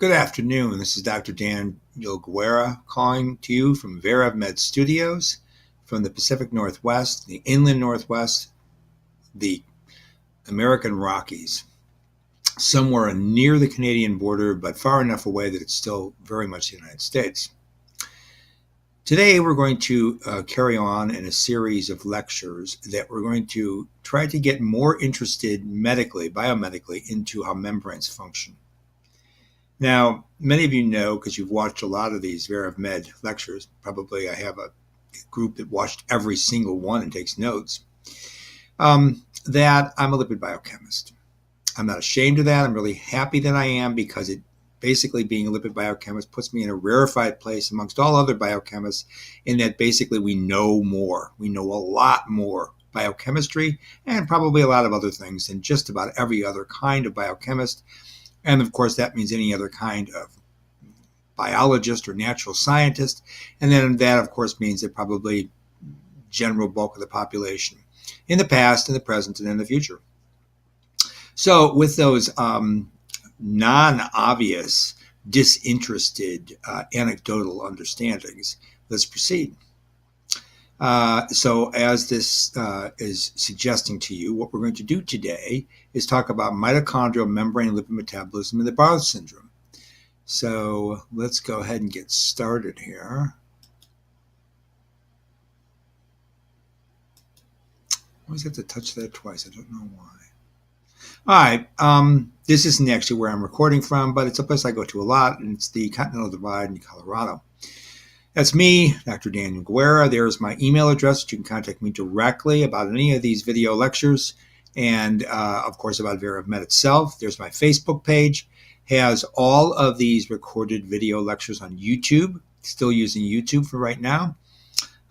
Good afternoon. This is Dr. Daniel Guerra calling to you from VerEvMed Studios from the Pacific Northwest, the Inland Northwest, the American Rockies, somewhere near the Canadian border, but far enough away that it's still very much the United States. Today, we're going to carry on in a series of lectures that we're going to try to get more interested medically, biomedically, into how membranes function. Now, many of you know, because you've watched a lot of these VerEvMed lectures, probably I have a group that watched every single one and takes notes, that I'm a lipid biochemist. I'm not ashamed of that. I'm really happy that I am, because it basically, being a lipid biochemist puts me in a rarefied place amongst all other biochemists in that basically we know more. We know a lot more biochemistry and probably a lot of other things than just about every other kind of biochemist. And of course, that means any other kind of biologist or natural scientist. And then that, of course, means that probably general bulk of the population in the past, in the present, and in the future. So with those non-obvious, disinterested, anecdotal understandings, let's proceed. So as this is suggesting to you, what we're going to do today is talk about mitochondrial membrane lipid metabolism and the Bowel syndrome. So let's go ahead and get started here. I always have to touch that twice. I don't know why. All right. This isn't actually where I'm recording from, but it's a place I go to a lot, and it's the Continental Divide in Colorado. That's me, Dr. Daniel Guerra. There's my email address. You can contact me directly about any of these video lectures and, of course, about VerEvMed itself. There's my Facebook page. Has all of these recorded video lectures on YouTube. Still using YouTube for right now,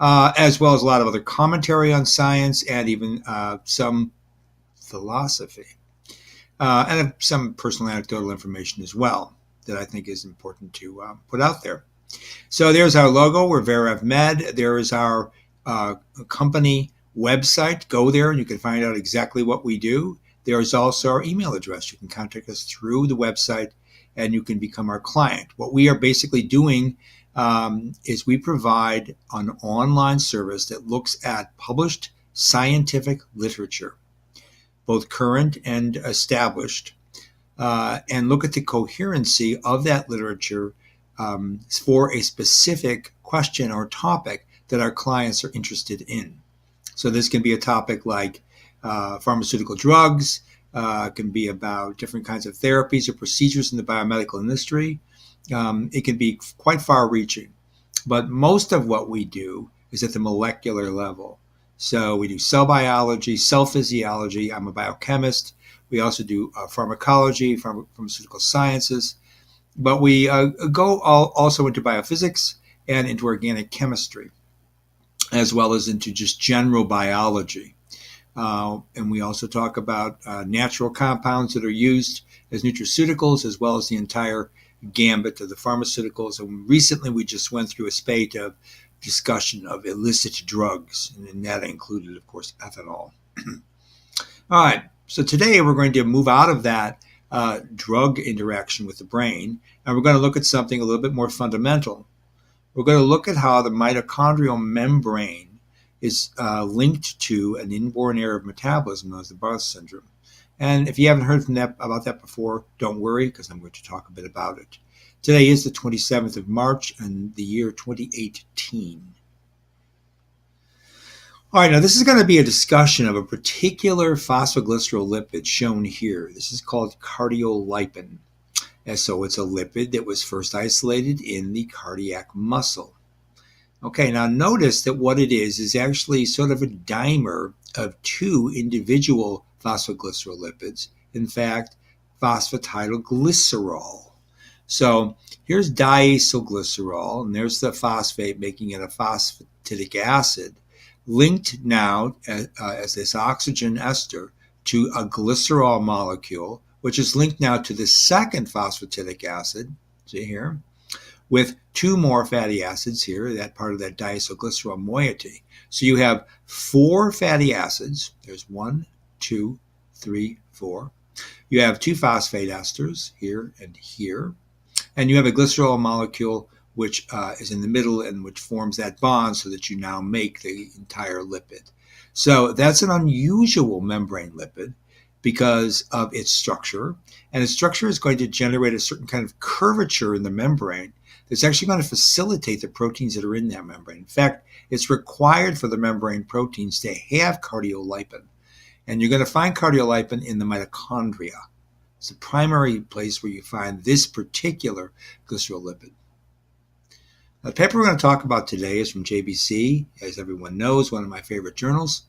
as well as a lot of other commentary on science and even some philosophy. And some personal anecdotal information as well that I think is important to put out there. So there's our logo. We're VerEvMed. There is our company website. Go there and you can find out exactly what we do. There is also our email address. You can contact us through the website and you can become our client. What we are basically doing is we provide an online service that looks at published scientific literature, both current and established, and look at the coherency of that literature for a specific question or topic that our clients are interested in. So this can be a topic like pharmaceutical drugs, can be about different kinds of therapies or procedures in the biomedical industry. It can be quite far-reaching, but most of what we do is at the molecular level. So we do cell biology, cell physiology. I'm a biochemist. We also do pharmacology, pharmaceutical sciences. But we go also into biophysics and into organic chemistry, as well as into just general biology. And we also talk about natural compounds that are used as nutraceuticals, as well as the entire gambit of the pharmaceuticals. And recently we just went through a spate of discussion of illicit drugs, and that included, of course, ethanol. All right, so today we're going to move out of that drug interaction with the brain, and we're going to look at something a little bit more fundamental. We're going to look at how the mitochondrial membrane is linked to an inborn error of metabolism known as the Bowel syndrome. And if you haven't heard about that before, don't worry, because I'm going to talk a bit about it. Today is the 27th of March in the year 2018. All right, now this is going to be a discussion of a particular phosphoglycerolipid shown here. This is called cardiolipin. And so it's a lipid that was first isolated in the cardiac muscle. Okay, now notice that what it is actually sort of a dimer of two individual phosphoglycerolipids. In fact, phosphatidylglycerol. So here's diacylglycerol, and there's the phosphate making it a phosphatidic acid, linked now as this oxygen ester to a glycerol molecule, which is linked now to the second phosphatidic acid, see here, with two more fatty acids here, that part of that diacylglycerol moiety. So you have 4 fatty acids. There's 1, 2, 3, 4. You have 2 phosphate esters here and here. And you have a glycerol molecule which is in the middle and which forms that bond so that you now make the entire lipid. So that's an unusual membrane lipid because of its structure. And its structure is going to generate a certain kind of curvature in the membrane that's actually going to facilitate the proteins that are in that membrane. In fact, it's required for the membrane proteins to have cardiolipin. And you're going to find cardiolipin in the mitochondria. It's the primary place where you find this particular glycerolipid. The paper we're going to talk about today is from JBC, as everyone knows, one of my favorite journals.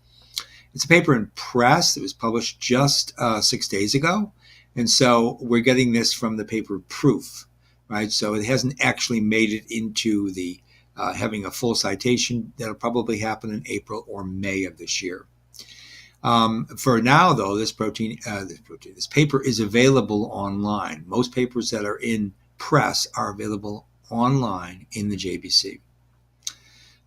It's a paper in Press that was published just 6 days ago. And so we're getting this from the paper Proof, right? So it hasn't actually made it into the having a full citation. That'll probably happen in April or May of this year. For now, though, this paper is available online. Most papers that are in Press are available online in the JBC.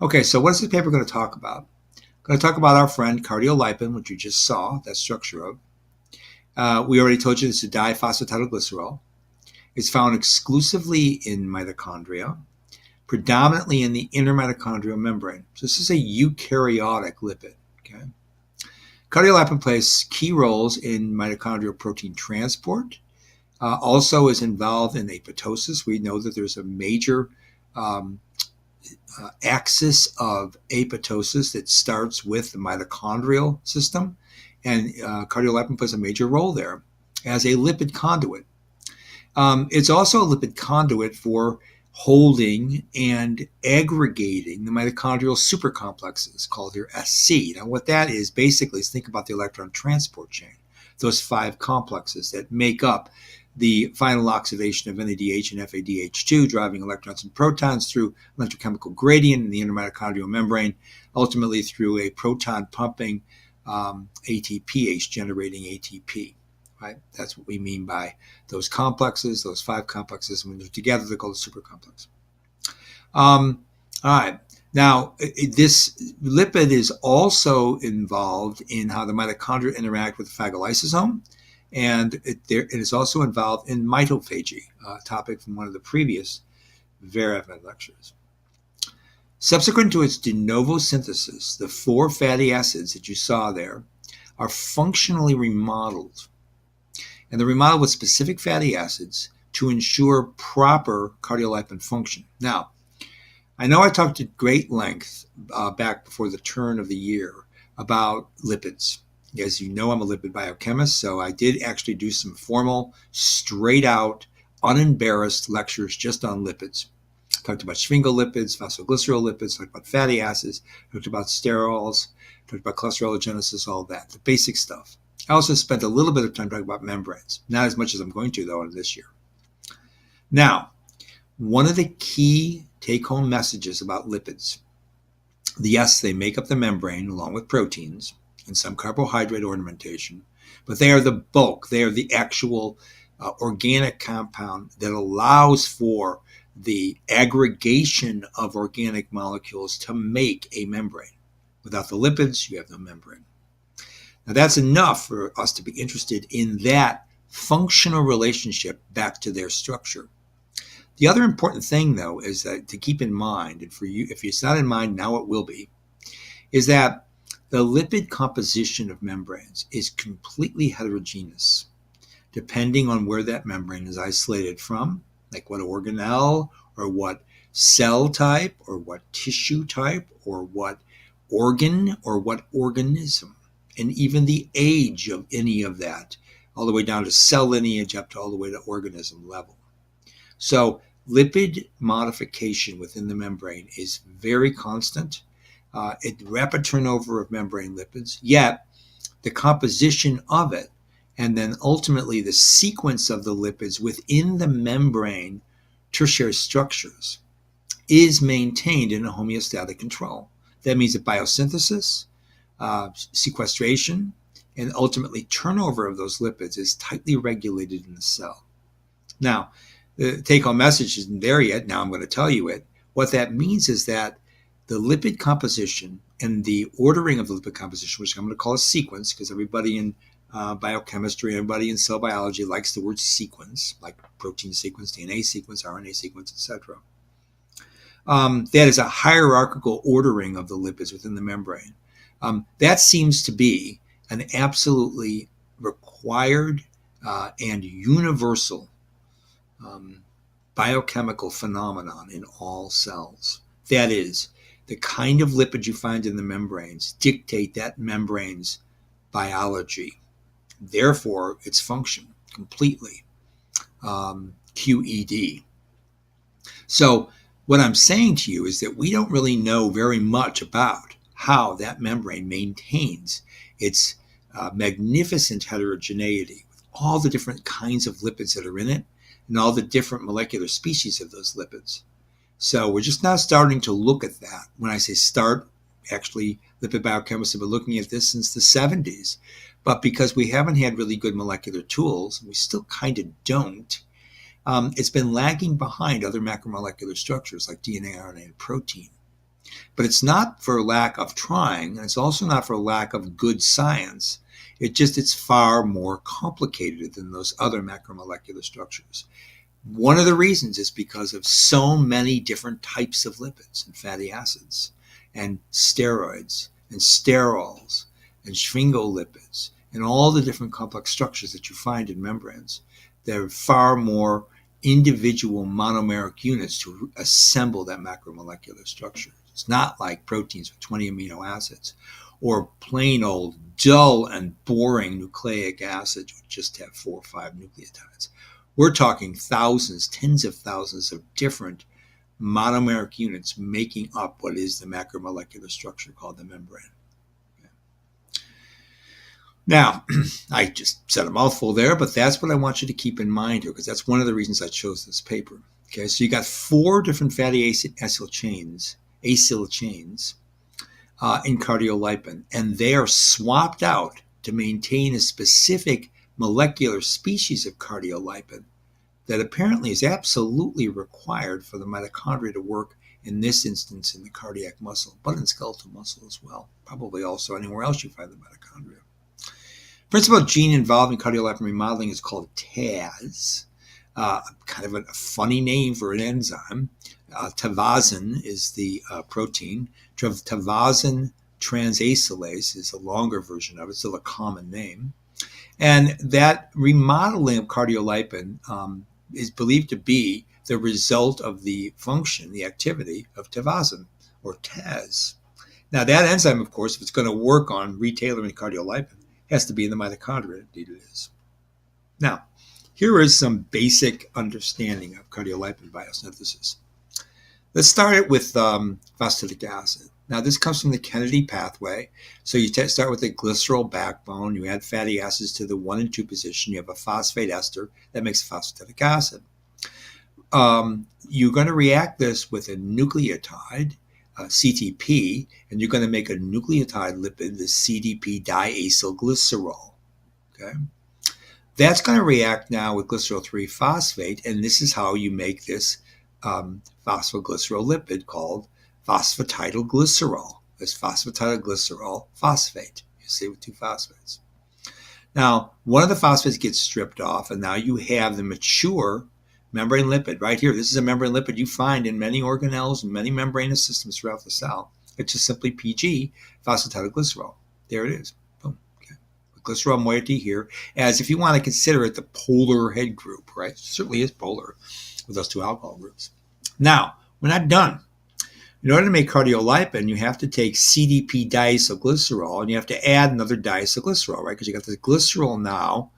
Okay, so what is this paper going to talk about? I'm going to talk about our friend cardiolipin, which you just saw, that structure of. We already told you this is a diphosphatidylglycerol. It's found exclusively in mitochondria, predominantly in the inner mitochondrial membrane. So this is a eukaryotic lipid. Okay. Cardiolipin plays key roles in mitochondrial protein transport. Also is involved in apoptosis. We know that there's a major axis of apoptosis that starts with the mitochondrial system, and cardiolipin plays a major role there as a lipid conduit. It's also a lipid conduit for holding and aggregating the mitochondrial supercomplexes called your SC. Now what that is basically is think about the electron transport chain, those 5 complexes that make up the final oxidation of NADH and FADH2, driving electrons and protons through electrochemical gradient in the inner mitochondrial membrane, ultimately through a proton pumping ATPase generating ATP. Right? That's what we mean by those complexes, those 5 complexes. When they're together, they're called a supercomplex. All right. Now, this lipid is also involved in how the mitochondria interact with the phagolysosome, and it is also involved in mitophagy, a topic from one of the previous VerEvMed lectures. Subsequent to its de novo synthesis, the 4 fatty acids that you saw there are functionally remodeled. And they're remodeled with specific fatty acids to ensure proper cardiolipin function. Now, I know I talked at great length back before the turn of the year about lipids. As you know, I'm a lipid biochemist, so I did actually do some formal, straight-out, unembarrassed lectures just on lipids. Talked about sphingolipids, phosphoglycerolipids, talked about fatty acids, talked about sterols, talked about cholesterologenesis, all that, the basic stuff. I also spent a little bit of time talking about membranes, not as much as I'm going to, though, in this year. Now, one of the key take-home messages about lipids, yes, they make up the membrane along with proteins and some carbohydrate ornamentation, but they are the bulk. They are the actual organic compound that allows for the aggregation of organic molecules to make a membrane. Without the lipids, you have no membrane. Now, that's enough for us to be interested in that functional relationship back to their structure. The other important thing, though, is that to keep in mind, and for you, if it's not in mind, now it will be, is that the lipid composition of membranes is completely heterogeneous, depending on where that membrane is isolated from, like what organelle or what cell type or what tissue type or what organ or what organism, and even the age of any of that, all the way down to cell lineage up to all the way to organism level. So lipid modification within the membrane is very constant. Rapid turnover of membrane lipids, yet the composition of it and then ultimately the sequence of the lipids within the membrane tertiary structures is maintained in a homeostatic control. That means that biosynthesis, sequestration, and ultimately turnover of those lipids is tightly regulated in the cell. Now, the take-home message isn't there yet. Now I'm going to tell you it. What that means is that the lipid composition and the ordering of the lipid composition, which I'm going to call a sequence because everybody in biochemistry. Everybody in cell biology likes the word sequence, like protein sequence, DNA sequence, RNA sequence, etc. That is a hierarchical ordering of the lipids within the membrane. That seems to be an absolutely required and universal biochemical phenomenon in all cells. That is, the kind of lipids you find in the membranes dictate that membrane's biology, therefore its function completely. QED. So what I'm saying to you is that we don't really know very much about how that membrane maintains its magnificent heterogeneity with all the different kinds of lipids that are in it and all the different molecular species of those lipids. So we're just now starting to look at that. When I say start, actually lipid biochemists have been looking at this since the 70s. But because we haven't had really good molecular tools, and we still kind of don't, it's been lagging behind other macromolecular structures like DNA, RNA, and protein. But it's not for lack of trying, and it's also not for lack of good science. It's far more complicated than those other macromolecular structures. One of the reasons is because of so many different types of lipids and fatty acids and steroids and sterols and sphingolipids and all the different complex structures that you find in membranes. There are far more individual monomeric units to assemble that macromolecular structure. It's not like proteins with 20 amino acids or plain old dull and boring nucleic acids which just have 4 or 5 nucleotides. We're talking thousands, tens of thousands of different monomeric units making up what is the macromolecular structure called the membrane. Now, I just said a mouthful there, but that's what I want you to keep in mind here, because that's one of the reasons I chose this paper. Okay, so you got 4 different fatty acyl chains in cardiolipin, and they are swapped out to maintain a specific molecular species of cardiolipin that apparently is absolutely required for the mitochondria to work, in this instance in the cardiac muscle, but in skeletal muscle as well, probably also anywhere else you find the mitochondria. Principal gene involved in cardiolipin remodeling is called TAZ, kind of a funny name for an enzyme. Tavazin is the protein. Tavazin transacylase is a longer version of it, still a common name. And that remodeling of cardiolipin is believed to be the result of the function, the activity of tavazin, or TAZ. Now that enzyme, of course, if it's going to work on retailoring cardiolipin, has to be in the mitochondria. Indeed it is. Now, here is some basic understanding of cardiolipin biosynthesis. Let's start it with phosphatidic acid. Now, this comes from the Kennedy pathway. So you start with a glycerol backbone. You add fatty acids to the 1 and 2 position. You have a phosphate ester that makes phosphatidic acid. You're going to react this with a nucleotide, CTP, and you're going to make a nucleotide lipid, the CDP diacylglycerol. Okay, that's going to react now with glycerol 3-phosphate, and this is how you make this phosphoglycerol lipid called phosphatidylglycerol. This phosphatidylglycerol phosphate, you see, with 2 phosphates. Now, one of the phosphates gets stripped off, and now you have the mature membrane lipid right here. This is a membrane lipid you find in many organelles and many membranous systems throughout the cell. It's just simply PG, phosphatidylglycerol. There it is. Boom. Okay. The glycerol moiety here, as if you want to consider it the polar head group, right? It certainly is polar with those 2 alcohol groups. Now, we're not done. In order to make cardiolipin, you have to take CDP diacylglycerol, and you have to add another diacylglycerol, right? Because you got this glycerol now,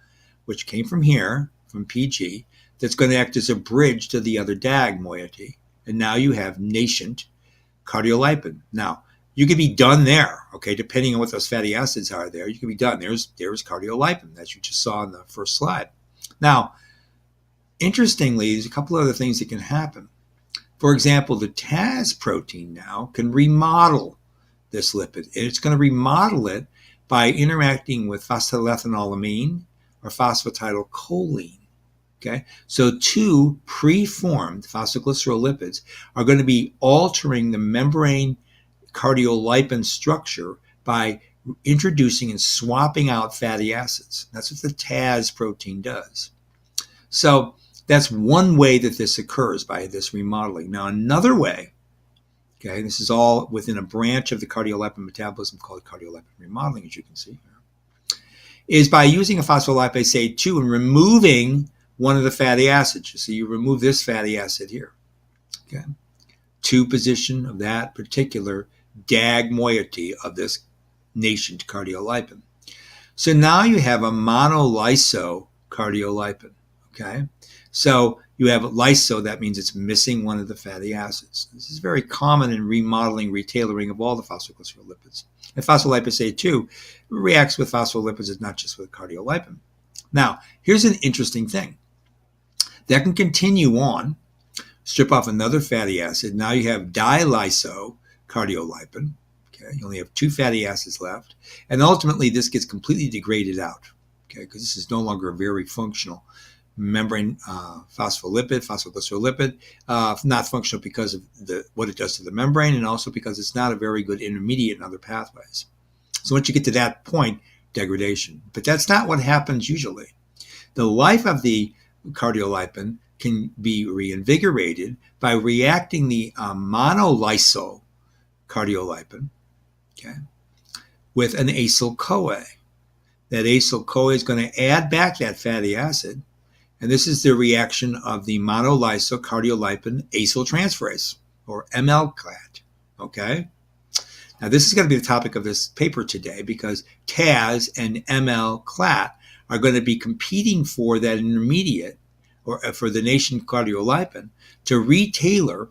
which came from here, from PG, that's going to act as a bridge to the other DAG moiety. And now you have nascent cardiolipin. Now, you can be done there, okay, depending on what those fatty acids are there. You can be done. There's cardiolipin, that you just saw in the first slide. Now, interestingly, there's a couple other things that can happen. For example, the TAZ protein now can remodel this lipid. And it's going to remodel it by interacting with phosphatidylethanolamin or phosphatidylcholine. Okay, so 2 preformed phosphoglycerolipids are going to be altering the membrane cardiolipin structure by introducing and swapping out fatty acids. That's what the TAZ protein does. So that's one way that this occurs, by this remodeling. Now, another way, okay, this is all within a branch of the cardiolipin metabolism called cardiolipin remodeling, as you can see here, is by using a phospholipase A2 and removing one of the fatty acids. So you remove this fatty acid here, okay, to position of that particular DAG moiety of this nascent cardiolipin. So now you have a monolyso cardiolipin, okay? So you have lyso, that means it's missing one of the fatty acids. This is very common in remodeling, retailoring of all the phosphoglycerolipids. And phospholipase A2 reacts with phospholipids, not just with cardiolipin. Now, here's an interesting thing. That can continue on, strip off another fatty acid. Now you have dilyso cardiolipin. Okay, you only have 2 fatty acids left. And ultimately, this gets completely degraded out, okay, because this is no longer a very functional membrane phosphoglycerolipid, not functional because of what it does to the membrane, and also because it's not a very good intermediate in other pathways. So once you get to that point, degradation. But that's not what happens usually. The life of the cardiolipin can be reinvigorated by reacting the monolyso cardiolipin, okay, with an acyl-CoA. That acyl-CoA is going to add back that fatty acid, and this is the reaction of the monolyso cardiolipin acyltransferase, or ML-CLAT, okay? Now, this is going to be the topic of this paper today because TAZ and ML-CLAT are going to be competing for that intermediate, or for the nascent cardiolipin, to retailor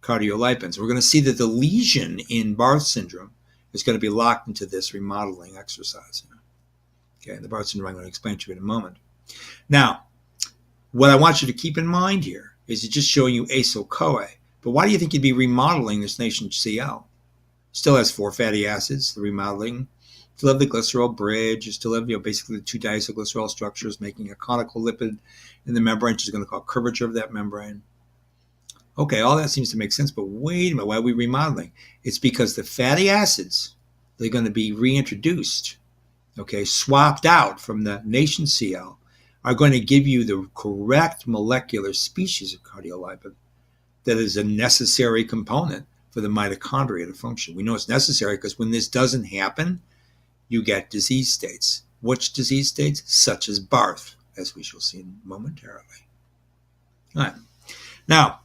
cardiolipins. We're going to see that the lesion in Barth syndrome is going to be locked into this remodeling exercise. Okay, the Barth syndrome I'm going to explain to you in a moment. Now, what I want you to keep in mind here is it's just showing you acyl-CoA. But why do you think you'd be remodeling this nascent CL? Still has 4 fatty acids, the remodeling. Still have the glycerol bridge. You still have, basically the 2 diacylglycerol structures making a conical lipid in the membrane, which is going to cause curvature of that membrane. Okay, all that seems to make sense, but wait a minute, why are we remodeling? It's because the fatty acids, they're going to be reintroduced, okay, swapped out from the nascent CL, are going to give you the correct molecular species of cardiolipin that is a necessary component for the mitochondria to function. We know it's necessary because when this doesn't happen, you get disease states. Which disease states? Such as Barth, as we shall see momentarily. All right. Now,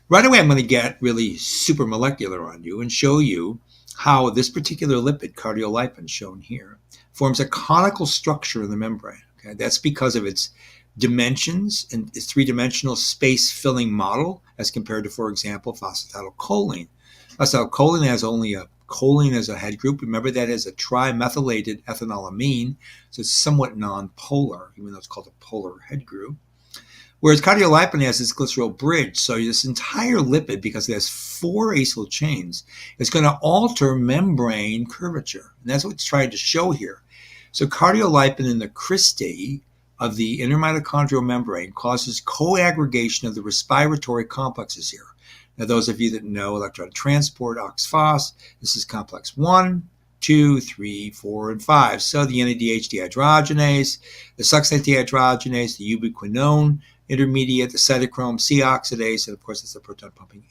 right away, I'm going to get really super molecular on you and show you how this particular lipid, cardiolipin, shown here, forms a conical structure in the membrane. Okay? That's because of its dimensions and its 3-dimensional space-filling model as compared to, for example, phosphatidylcholine. Phosphatidylcholine has only a choline as a head group. Remember, that is a trimethylated ethanolamine, so it's somewhat non-polar, even though it's called a polar head group. Whereas cardiolipin has this glycerol bridge, so this entire lipid, because it has 4 acyl chains, is going to alter membrane curvature. And that's what it's trying to show here. So cardiolipin in the cristae of the inner mitochondrial membrane causes coaggregation of the respiratory complexes here. Now, those of you that know electron transport, OXPHOS, this is complex 1, 2, 3, 4, and 5. So the NADH dehydrogenase, the succinate dehydrogenase, the ubiquinone intermediate, the cytochrome C oxidase, and of course it's the proton pumping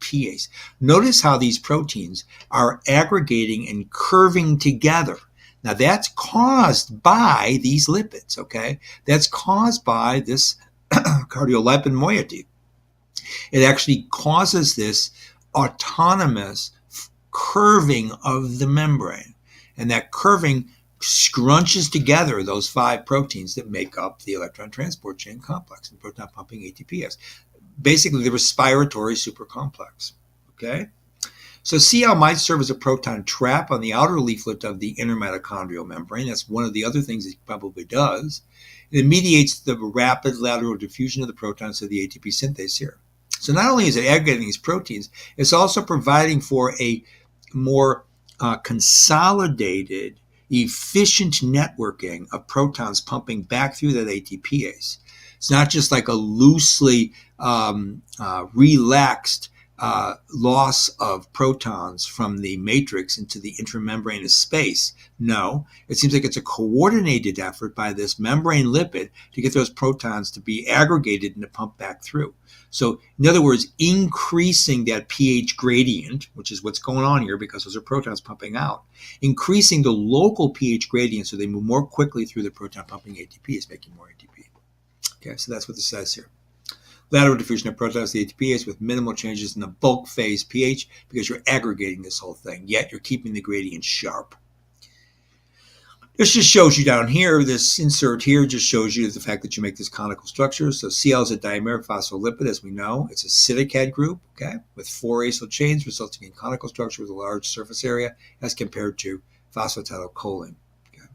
ATPase. Notice how these proteins are aggregating and curving together. Now that's caused by these lipids, okay? That's caused by this cardiolipin moiety. It actually causes this autonomous curving of the membrane. And that curving scrunches together those 5 proteins that make up the electron transport chain complex and proton pumping ATPase. Basically, the respiratory supercomplex. Okay? So CL might serve as a proton trap on the outer leaflet of the inner mitochondrial membrane. That's one of the other things it probably does. It mediates the rapid lateral diffusion of the protons to the ATP synthase here. So not only is it aggregating these proteins, it's also providing for a more consolidated, efficient networking of protons pumping back through that ATPase. It's not just like a loosely relaxed loss of protons from the matrix into the intramembranous space. No, it seems like it's a coordinated effort by this membrane lipid to get those protons to be aggregated and to pump back through. So, in other words, increasing that pH gradient, which is what's going on here because those are protons pumping out, increasing the local pH gradient so they move more quickly through the proton pumping ATP is making more ATP. Okay, so that's what this says here. Lateral diffusion of protons to the ATP is with minimal changes in the bulk phase pH because you're aggregating this whole thing, yet you're keeping the gradient sharp. This just shows you down here, this insert here just shows you the fact that you make this conical structure. So Cl is a dimeric phospholipid, as we know. It's a citic group, okay, with 4 acyl chains resulting in conical structure with a large surface area as compared to phosphatidylcholine. Okay.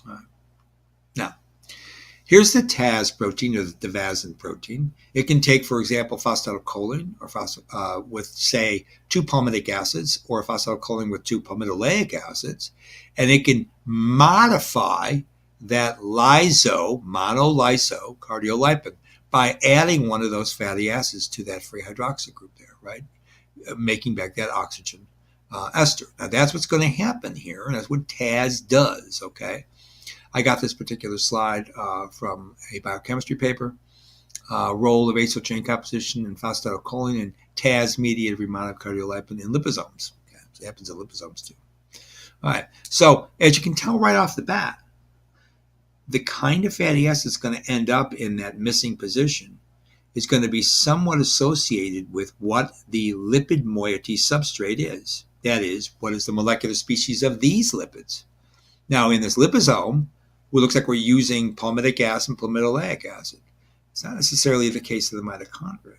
All right. Now, here's the TAS protein, or the Vasin protein. It can take, for example, phosphatidylcholine or with, say, 2 palmitic acids, or phosphatidylcholine with 2 palmitoleic acids, and it can modify that monolyso cardiolipin by adding one of those fatty acids to that free hydroxy group there, right? Making back that oxygen ester. Now, that's what's going to happen here, and that's what TAS does, okay? I got this particular slide from a biochemistry paper, role of acyl chain composition in phosphatidylcholine and TAS-mediated remodeling of cardiolipin in liposomes. Okay, so it happens in liposomes too. All right, so as you can tell right off the bat, the kind of fatty acid that's going to end up in that missing position is going to be somewhat associated with what the lipid moiety substrate is. That is, what is the molecular species of these lipids? Now, in this liposome, it looks like we're using palmitic acid and palmitoleic acid. It's not necessarily the case of the mitochondria.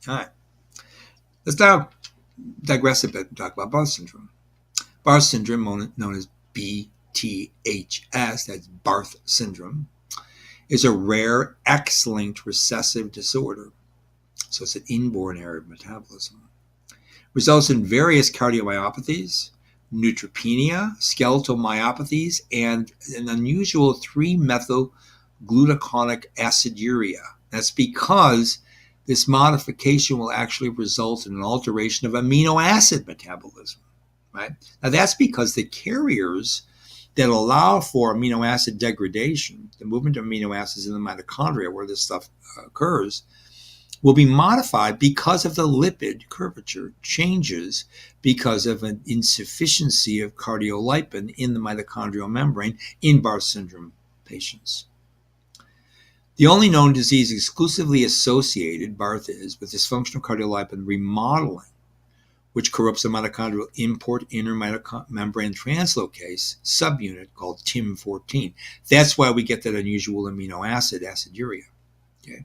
All right. Let's now digress a bit and talk about Barth syndrome. Barth syndrome, known as BTHS, that's Barth syndrome, is a rare X-linked recessive disorder. So it's an inborn error of metabolism. Results in various cardiomyopathies, neutropenia, skeletal myopathies, and an unusual 3-methylglutaconic aciduria. That's because this modification will actually result in an alteration of amino acid metabolism, right? Now, that's because the carriers that allow for amino acid degradation, the movement of amino acids in the mitochondria where this stuff occurs, will be modified because of the lipid curvature changes because of an insufficiency of cardiolipin in the mitochondrial membrane in Barth syndrome patients. The only known disease exclusively associated, Barth is, with dysfunctional cardiolipin remodeling, which corrupts the mitochondrial import inner membrane translocase subunit called TIM14. That's why we get that unusual amino acid aciduria. Okay.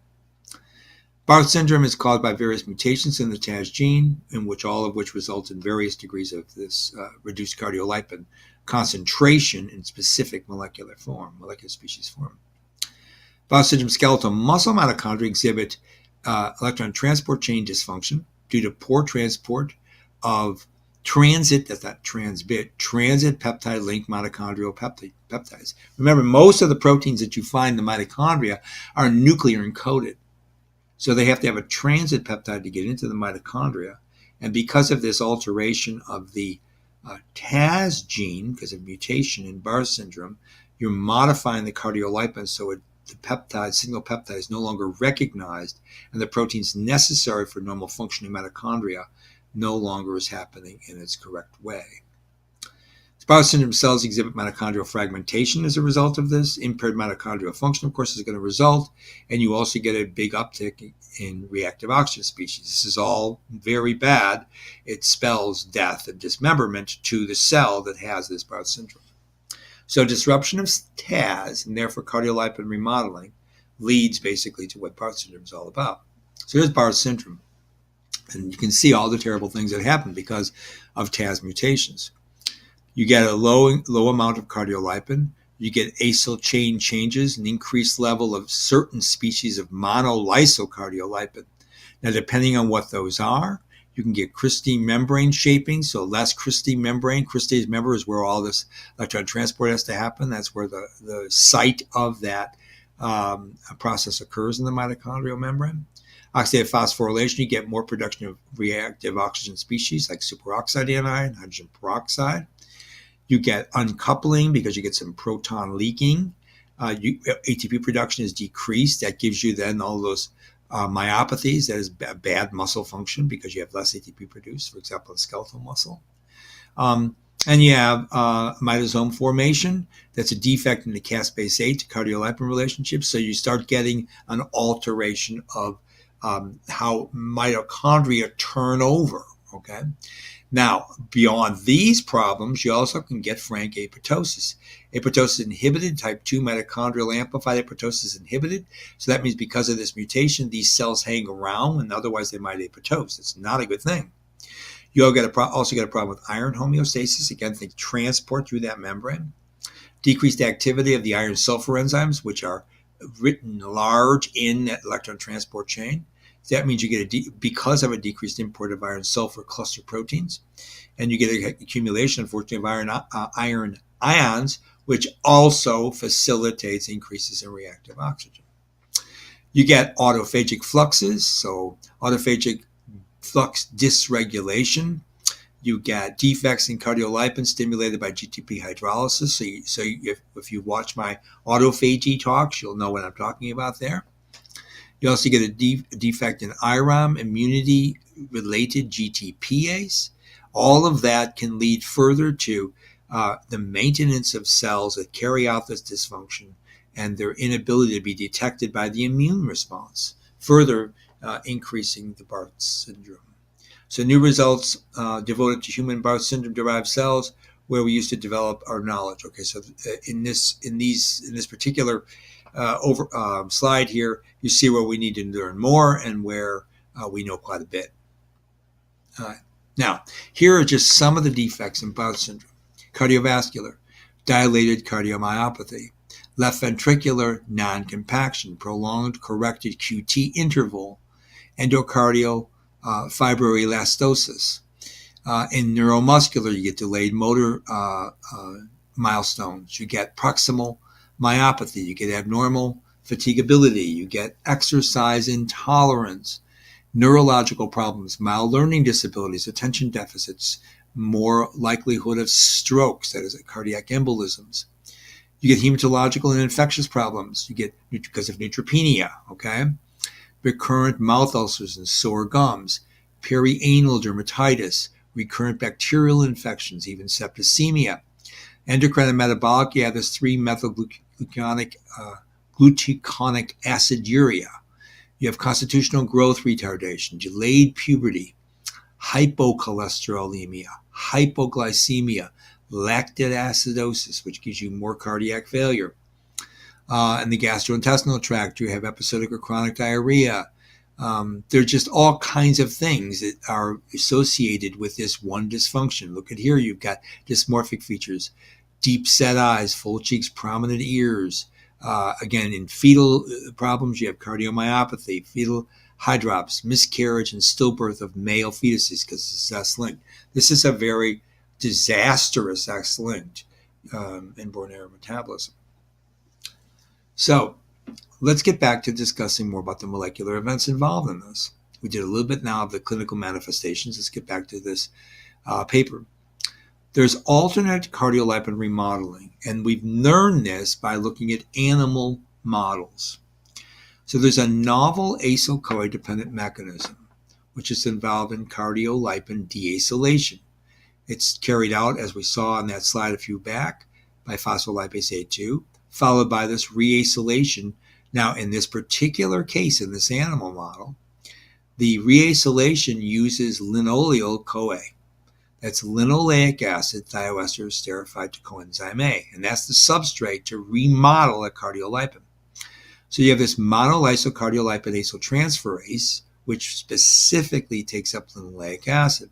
Barth syndrome is caused by various mutations in the TAS gene, all of which result in various degrees of this reduced cardiolipin concentration in specific molecular species form. Barth syndrome skeletal muscle mitochondria exhibit electron transport chain dysfunction due to poor transport of transit peptide-linked mitochondrial peptides. Remember, most of the proteins that you find in the mitochondria are nuclear encoded. So they have to have a transit peptide to get into the mitochondria. And because of this alteration of the TAS gene, because of mutation in Barth syndrome, you're modifying the cardiolipin so the single peptide is no longer recognized, and the proteins necessary for normal functioning mitochondria no longer is happening in its correct way. Barth syndrome cells exhibit mitochondrial fragmentation as a result of this. Impaired mitochondrial function, of course, is going to result, and you also get a big uptick in reactive oxygen species. This is all very bad. It spells death and dismemberment to the cell that has this Barth syndrome. So disruption of TAS, and therefore cardiolipin remodeling, leads basically to what Barth syndrome is all about. So here's Barth syndrome. And you can see all the terrible things that happen because of TAS mutations. You get a low amount of cardiolipin. You get acyl chain changes, an increased level of certain species of monolysocardiolipin. Now, depending on what those are, you can get crystine membrane shaping, so less crystine membrane. Crystase, remember, is where all this electron transport has to happen. That's where the site of that process occurs in the mitochondrial membrane. Oxidative phosphorylation, you get more production of reactive oxygen species like superoxide anion, hydrogen peroxide. You get uncoupling because you get some proton leaking. ATP production is decreased. That gives you then all those myopathies. That is bad muscle function because you have less ATP produced, for example, in skeletal muscle. And you have mitosome formation. That's a defect in the caspase-8 to cardiolipin relationship. So you start getting an alteration of how mitochondria turn over, okay? Now, beyond these problems, you also can get frank apoptosis. Apoptosis inhibited, type 2 mitochondrial amplified apoptosis inhibited. So that means because of this mutation, these cells hang around, and otherwise they might apoptose. It's not a good thing. You also get a problem with iron homeostasis. Again, they transport through that membrane. Decreased activity of the iron sulfur enzymes, which are written large in that electron transport chain. So that means you get because of a decreased import of iron sulfur cluster proteins, and you get an accumulation, unfortunately, of iron ions, which also facilitates increases in reactive oxygen. You get autophagic fluxes, so autophagic flux dysregulation. You get defects in cardiolipin stimulated by GTP hydrolysis. So if you watch my autophagy talks, you'll know what I'm talking about there. You also get a defect in IRAM, immunity-related GTPase. All of that can lead further to the maintenance of cells that carry out this dysfunction and their inability to be detected by the immune response, further increasing the Barth syndrome. So new results devoted to human Barth syndrome-derived cells, where we used to develop our knowledge. Okay, so in this particular slide here, you see where we need to learn more and where we know quite a bit. Now, here are just some of the defects in Barth syndrome. Cardiovascular, dilated cardiomyopathy, left ventricular non-compaction, prolonged corrected QT interval, endocardial fibroelastosis. In neuromuscular, you get delayed motor milestones. You get proximal myopathy. You get abnormal fatigability. You get exercise intolerance, neurological problems, mild learning disabilities, attention deficits, more likelihood of strokes, that is, cardiac embolisms. You get hematological and infectious problems. You get because of neutropenia, okay? Recurrent mouth ulcers and sore gums, perianal dermatitis, recurrent bacterial infections, even septicemia. Endocrine and metabolic, you have this 3-methylgluconic aciduria. You have constitutional growth retardation, delayed puberty, hypocholesterolemia, hypoglycemia, lactic acidosis, which gives you more cardiac failure. In the gastrointestinal tract, you have episodic or chronic diarrhea. There are just all kinds of things that are associated with this one dysfunction. Look at here, you've got dysmorphic features, deep set eyes, full cheeks, prominent ears. Again, in fetal problems, you have cardiomyopathy, fetal hydrops, miscarriage, and stillbirth of male fetuses because it's X-linked. This is a very disastrous X-linked inborn error metabolism. So let's get back to discussing more about the molecular events involved in this. We did a little bit now of the clinical manifestations. Let's get back to this paper. There's alternate cardiolipin remodeling, and we've learned this by looking at animal models. So there's a novel acyl-CoA-dependent mechanism, which is involved in cardiolipin deacylation. It's carried out, as we saw on that slide a few back, by phospholipase A2, followed by this reacylation. Now, in this particular case, in this animal model, the reacylation uses linoleal-CoA. That's linoleic acid thioester esterified to coenzyme A, and that's the substrate to remodel a cardiolipin. So you have this monolysyl cardiolipin acyltransferase, which specifically takes up linoleic acid,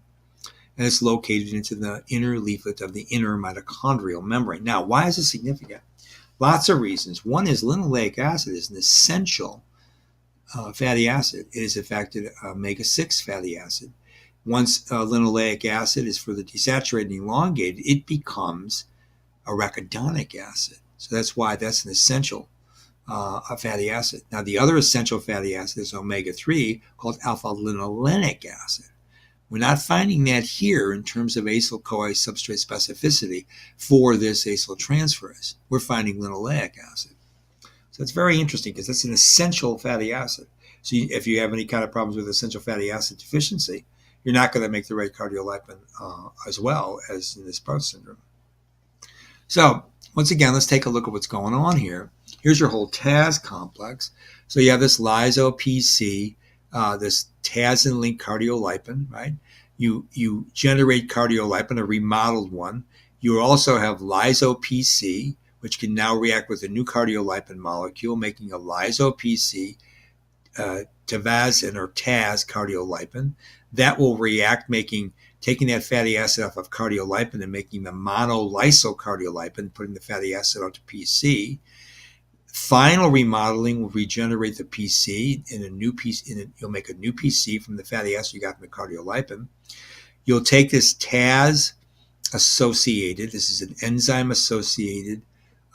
and it's located into the inner leaflet of the inner mitochondrial membrane. Now, why is this significant? Lots of reasons. One is linoleic acid is an essential fatty acid. It is, in fact, an omega-6 fatty acid. Once linoleic acid is further desaturated and elongated, it becomes arachidonic acid. So that's why that's an essential a fatty acid. Now, the other essential fatty acid is omega-3 called alpha-linolenic acid. We're not finding that here in terms of acyl-CoA substrate specificity for this acyltransferase. We're finding linoleic acid. So it's very interesting because it's an essential fatty acid. So if you have any kind of problems with essential fatty acid deficiency, you're not going to make the right cardiolipin as well as in this Barth syndrome. So once again, let's take a look at what's going on here. Here's your whole TAS complex. So you have this lyso-PC, this TAS-linked cardiolipin, right? You generate cardiolipin, a remodeled one. You also have lyso-PC, which can now react with a new cardiolipin molecule, making a lyso-PC tavazin or TAS cardiolipin. That will react, taking that fatty acid off of cardiolipin and making the monolysocardiolipin, putting the fatty acid onto PC. Final remodeling will regenerate the PC in a new PC. You'll make a new PC from the fatty acid you got from the cardiolipin. You'll take this TAS associated, this is an enzyme associated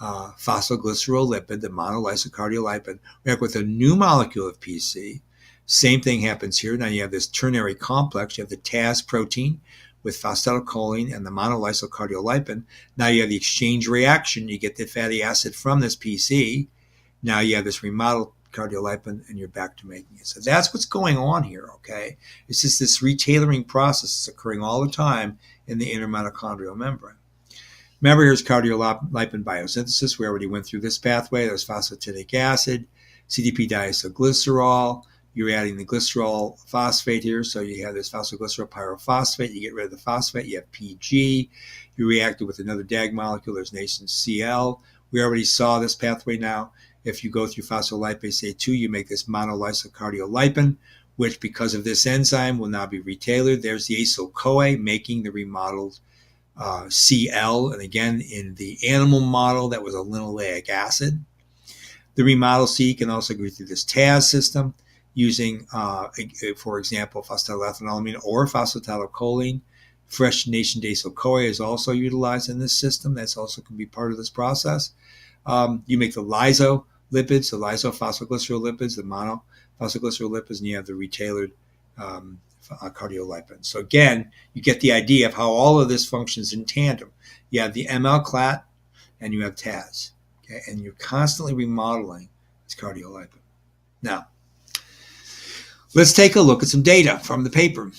phosphoglycerolipid, the monolysocardiolipin, react with a new molecule of PC. Same thing happens here. Now you have this ternary complex. You have the TAS protein with phosphatidylcholine and the monolysocardiolipin. Now you have the exchange reaction. You get the fatty acid from this PC. Now you have this remodeled cardiolipin, and you're back to making it. So that's what's going on here, okay? It's just this retailoring process that's occurring all the time in the inner mitochondrial membrane. Remember, here's cardiolipin biosynthesis. We already went through this pathway. There's phosphatidic acid, CDP diacylglycerol. You're adding the glycerol phosphate here. So you have this phosphoglycerol pyrophosphate. You get rid of the phosphate. You have PG. You react it with another DAG molecule. There's nascent Cl. We already saw this pathway now. If you go through phospholipase A2, you make this monolysocardiolipin, which because of this enzyme will now be retailored. There's the acyl-CoA making the remodeled Cl. And again, in the animal model, that was a linoleic acid. The remodeled C can also go through this TAS system using, for example, phosphatidylethanolamin or phosphatidylcholine. Fractionation acyl-CoA is also utilized in this system. That's also can be part of this process. You make the lysolipids, the lysophosphoglyrolipids, the monophosphoglycerolipids, and you have the retailored cardiolipin. So again, you get the idea of how all of this functions in tandem. You have the ML-clat and you have TAS, okay? And you're constantly remodeling this cardiolipin. Now, let's take a look at some data from the paper.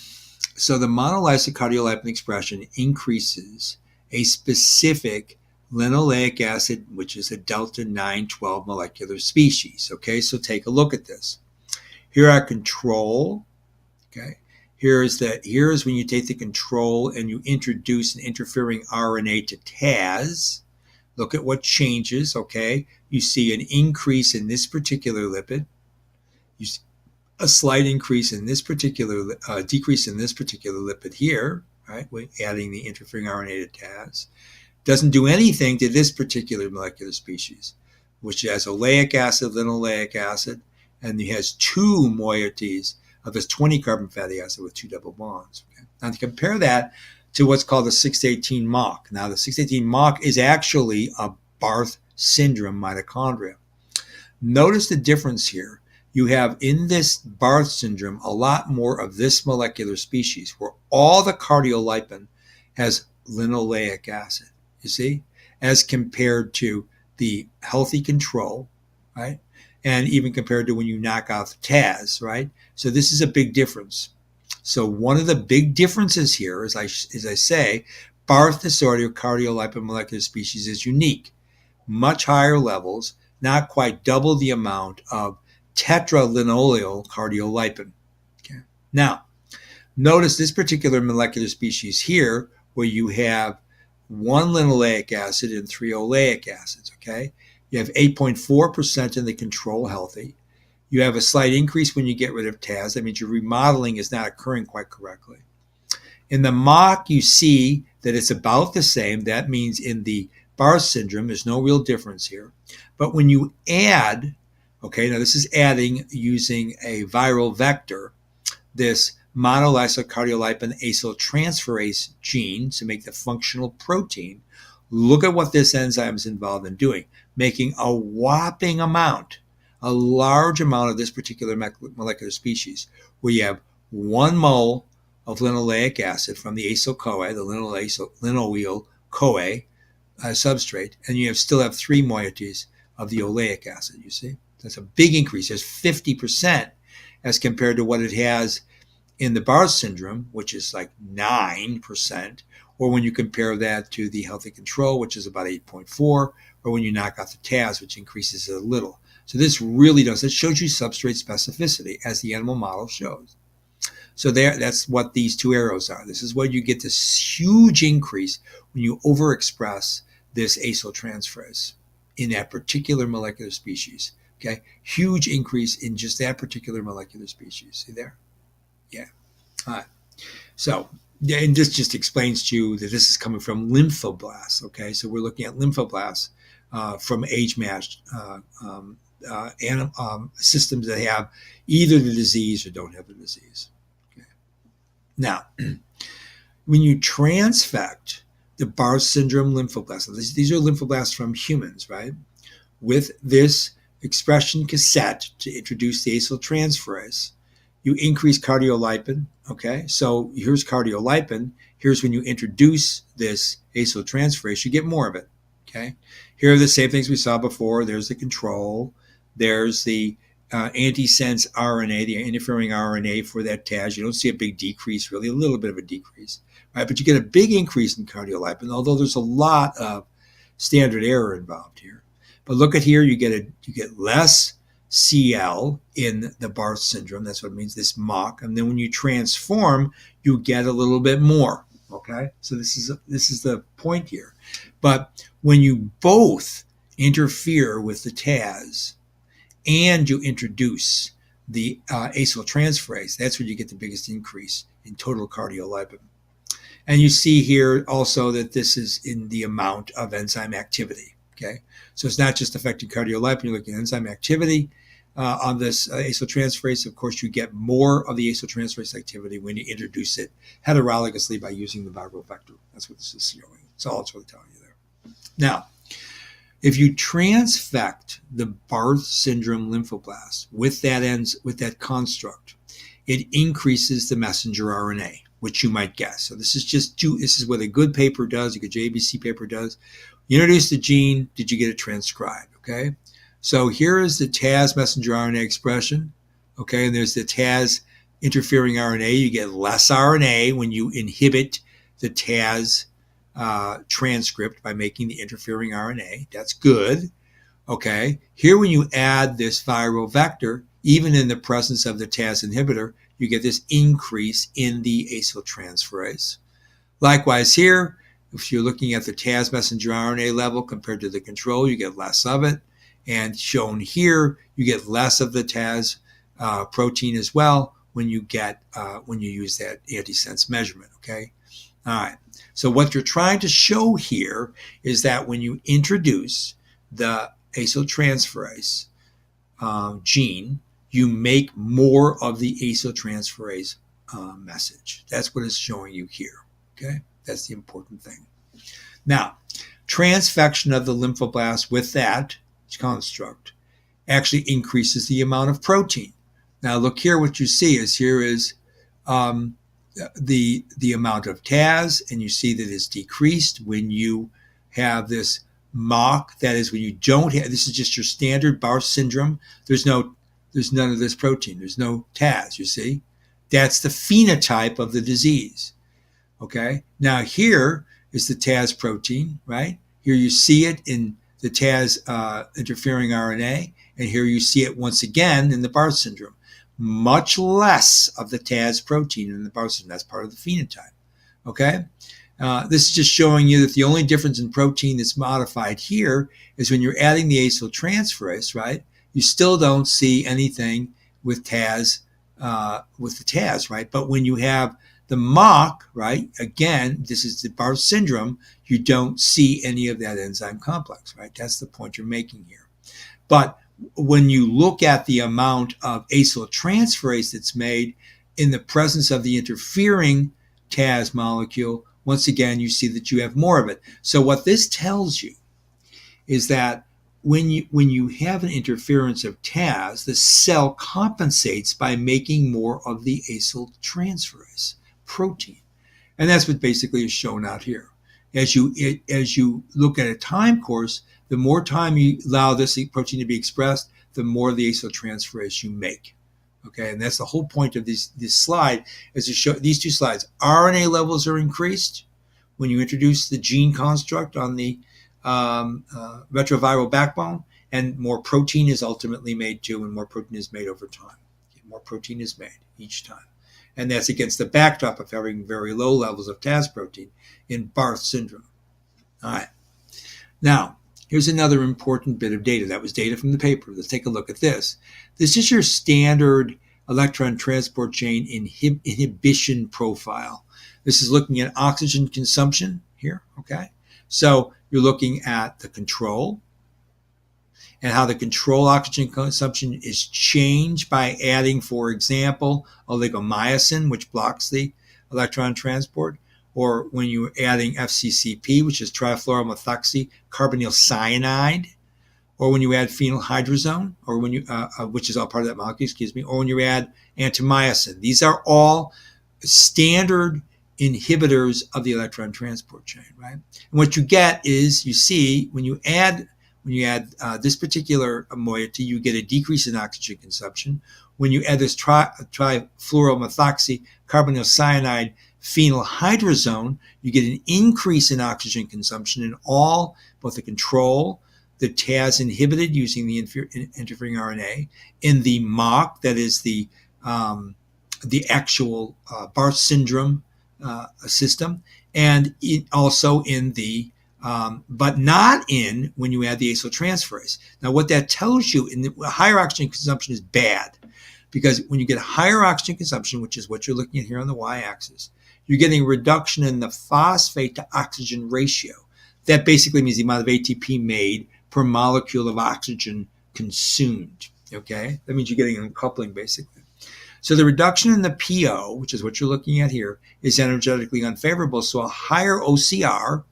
So the monolysocardiolipin expression increases a specific linoleic acid, which is a delta 9-12 molecular species. Okay, so take a look at this. Here are control. Okay, here's when you take the control and you introduce an interfering RNA to TAS. Look at what changes. Okay, you see an increase in this particular lipid. You see a slight increase in this particular, decrease in this particular lipid here. Right, adding the interfering RNA to TAS. Doesn't do anything to this particular molecular species, which has oleic acid, linoleic acid, and it has two moieties of this 20-carbon fatty acid with two double bonds. Okay? Now, to compare that to what's called the 6-18 Mach. Now, the 6-18 Mach is actually a Barth syndrome mitochondria. Notice the difference here. You have in this Barth syndrome a lot more of this molecular species, where all the cardiolipin has linoleic acid. You see, as compared to the healthy control, right? And even compared to when you knock out the TAS, right? So this is a big difference. So one of the big differences here, as I say, Barth disorder cardiolipin molecular species is unique. Much higher levels, not quite double the amount of tetralinoleal cardiolipin. Okay. Now, notice this particular molecular species here, where you have one linoleic acid and three oleic acids, okay? You have 8.4% in the control healthy. You have a slight increase when you get rid of TAS. That means your remodeling is not occurring quite correctly. In the Mach, you see that it's about the same. That means in the Barth syndrome, there's no real difference here. But when you add, okay, now this is adding using a viral vector, this monolysocardiolipin acyltransferase gene to make the functional protein. Look at what this enzyme is involved in doing, making a whopping amount, a large amount of this particular molecular species, where you have 1 mole of linoleic acid from the acyl-CoA, the linoyl-CoA substrate, and you still have 3 moieties of the oleic acid, you see? That's a big increase. There's 50% as compared to what it has in the Barth syndrome, which is like 9%, or when you compare that to the healthy control, which is about 8.4, or when you knock out the TAS, which increases it a little. So this really does, it shows you substrate specificity, as the animal model shows. So that's what these 2 arrows are. This is where you get this huge increase when you overexpress this acyltransferase in that particular molecular species. Okay, huge increase in just that particular molecular species. See there? Yeah. All right. So, and this just explains to you that this is coming from lymphoblasts. Okay, so we're looking at lymphoblasts from age-matched systems that have either the disease or don't have the disease. Okay. Now, when you transfect the Barth syndrome lymphoblasts, these are lymphoblasts from humans, right? With this expression cassette to introduce the acyltransferase, you increase cardiolipin, okay? So here's cardiolipin. Here's when you introduce this acyltransferase, you get more of it, okay? Here are the same things we saw before. There's the control. There's the antisense RNA, the interfering RNA for that TAS. You don't see a big decrease, really, a little bit of a decrease, right? But you get a big increase in cardiolipin, although there's a lot of standard error involved here. But look at here, you get less CL in the Barth syndrome. That's what it means, this MOC. And then when you transform, you get a little bit more. Okay, so this is the point here. But when you both interfere with the TAS and you introduce the acyltransferase, that's when you get the biggest increase in total cardiolipin. And you see here also that this is in the amount of enzyme activity. Okay, so it's not just affecting cardiolipin, you're looking at enzyme activity on this acyltransferase. Of course, you get more of the acyltransferase activity when you introduce it heterologously by using the viral vector. That's what this is showing. That's all it's really telling you there. Now, if you transfect the Barth syndrome lymphoblast with that construct, it increases the messenger RNA, which you might guess. So this is what a good paper does, a good JABC paper does. You introduce the gene, did you get it transcribed, okay? So here is the TAS messenger RNA expression, okay? And there's the TAS interfering RNA. You get less RNA when you inhibit the TAS transcript by making the interfering RNA. That's good, okay? Here when you add this viral vector, even in the presence of the TAS inhibitor, you get this increase in the acyltransferase. Likewise here, if you're looking at the TAS messenger RNA level compared to the control, you get less of it. And shown here, you get less of the TAS protein as well when you use that antisense measurement, okay? All right. So what you're trying to show here is that when you introduce the acyltransferase gene, you make more of the acyltransferase message. That's what it's showing you here, okay? That's the important thing. Now, transfection of the lymphoblast with that construct actually increases the amount of protein. Now, look here, what you see is the amount of TAS, and you see that it's decreased when you have this MOC. That is when you don't have, this is just your standard Barth syndrome. There's none of this protein. There's no TAS, you see. That's the phenotype of the disease. Okay, now here is the TAS protein, right? Here you see it in the TAS interfering RNA, and here you see it once again in the Barth syndrome. Much less of the TAS protein in the Barth syndrome. That's part of the phenotype, okay? This is just showing you that the only difference in protein that's modified here is when you're adding the acyltransferase, right? You still don't see anything with TAS, with the TAS, right? But when you have the MOC, right, again, this is the Barth syndrome, you don't see any of that enzyme complex, right? That's the point you're making here. But when you look at the amount of acyltransferase that's made in the presence of the interfering TAS molecule once again, you see that you have more of it. So what this tells you is that when you have an interference of TAZ, the cell compensates by making more of the acyltransferase protein. And that's what basically is shown out here. As you look at a time course, the more time you allow this protein to be expressed, the more the acyltransferase you make. Okay, and that's the whole point of this slide, is to show these two slides. RNA levels are increased when you introduce the gene construct on the retroviral backbone, and more protein is ultimately made too, and more protein is made over time. More protein is made each time. And that's against the backdrop of having very low levels of TAZ protein in Barth syndrome. All right. Now, here's another important bit of data. That was data from the paper. Let's take a look at this. This is your standard electron transport chain inhibition profile. This is looking at oxygen consumption here, okay? So you're looking at the control and how the control oxygen consumption is changed by adding, for example, oligomyosin, which blocks the electron transport, or when you're adding FCCP, which is trifluoromethoxy carbonyl cyanide, or when you add phenylhydrazone, or when you, which is all part of that molecule, or when you add antimyosin. These are all standard inhibitors of the electron transport chain, right? And what you get is, you see, when you add this particular moiety, you get a decrease in oxygen consumption. When you add this trifluoromethoxy carbonyl cyanide phenylhydrazone, you get an increase in oxygen consumption in all, both the control, the TAZ inhibited using the interfering RNA, in the MOC, that is the actual Barth syndrome system, and also in the but not in when you add the acyltransferase. Now, what that tells you, in the higher oxygen consumption is bad, because when you get higher oxygen consumption, which is what you're looking at here on the y-axis, you're getting a reduction in the phosphate to oxygen ratio. That basically means the amount of ATP made per molecule of oxygen consumed. Okay, that means you're getting an uncoupling basically. So the reduction in the PO, which is what you're looking at here, is energetically unfavorable. So a higher OCR,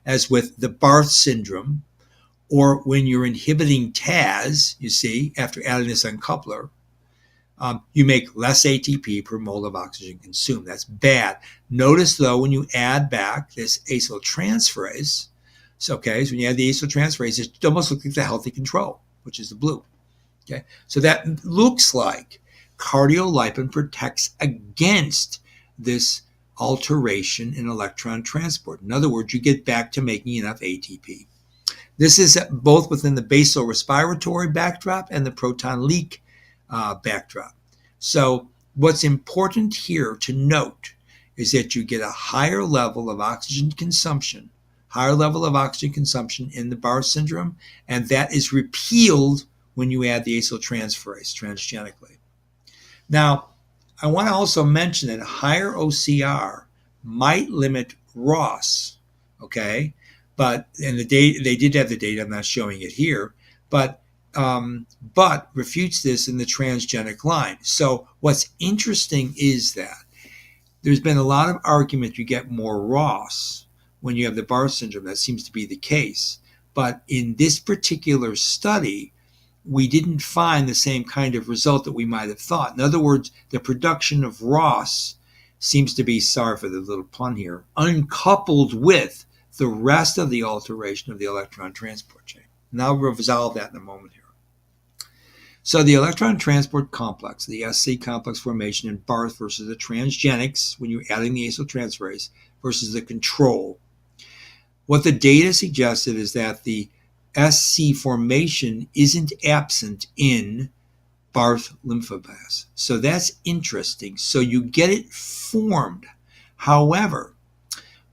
as with the Barth syndrome, or when you're inhibiting TAZ, you see, after adding this uncoupler, you make less ATP per mole of oxygen consumed. That's bad. Notice, though, when you add back this acyltransferase, so when you add the acyltransferase, it almost looks like the healthy control, which is the blue. Okay, so that looks like cardiolipin protects against this alteration in electron transport. In other words, you get back to making enough ATP. This is both within the basal respiratory backdrop and the proton leak backdrop. So what's important here to note is that you get a higher level of oxygen consumption in the Barth syndrome, and that is repealed when you add the acyltransferase transgenically. Now, I want to also mention that a higher OCR might limit ROS, okay? But, and they did have the data, I'm not showing it here, but refutes this in the transgenic line. So what's interesting is that there's been a lot of argument you get more ROS when you have the Barth syndrome. That seems to be the case. But in this particular study, we didn't find the same kind of result that we might have thought. In other words, the production of ROS seems to be, sorry for the little pun here, uncoupled with the rest of the alteration of the electron transport chain. And I'll resolve that in a moment here. So the electron transport complex, the SC complex formation in Barth versus the transgenics, when you're adding the acyltransferase, versus the control. What the data suggested is that the SC formation isn't absent in Barth lymphoblasts. So that's interesting. So you get it formed. However,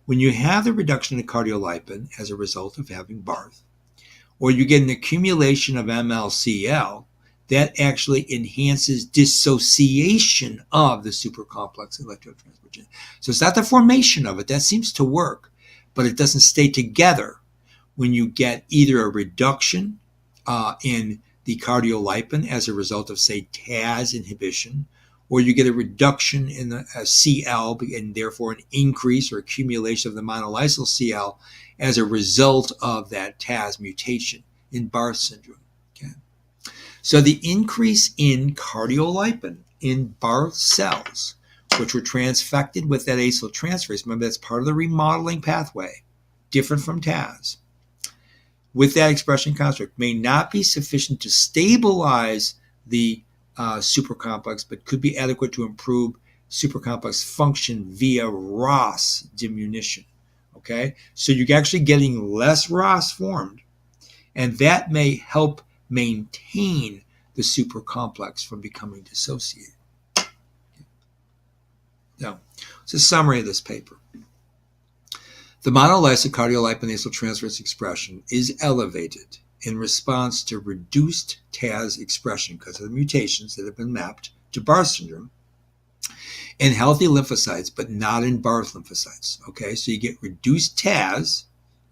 when you have the reduction in cardiolipin as a result of having Barth, or you get an accumulation of MLCL, that actually enhances dissociation of the supercomplex electron transport chain. So it's not the formation of it. That seems to work, but it doesn't stay together when you get either a reduction in the cardiolipin as a result of, say, TAZ inhibition, or you get a reduction in the CL and therefore an increase or accumulation of the monolysyl CL as a result of that TAS mutation in Barth syndrome. Okay? So the increase in cardiolipin in Barth cells, which were transfected with that acyltransferase, remember that's part of the remodeling pathway, different from TAS, with that expression construct may not be sufficient to stabilize the supercomplex, but could be adequate to improve supercomplex function via ROS diminution. Okay, so you're actually getting less ROS formed, and that may help maintain the supercomplex from becoming dissociated. Now, it's a summary of this paper. The monolysic cardiolipin acyltransferase expression is elevated in response to reduced TAS expression because of the mutations that have been mapped to Barth syndrome in healthy lymphocytes, but not in Barth lymphocytes. Okay, so you get reduced TAS,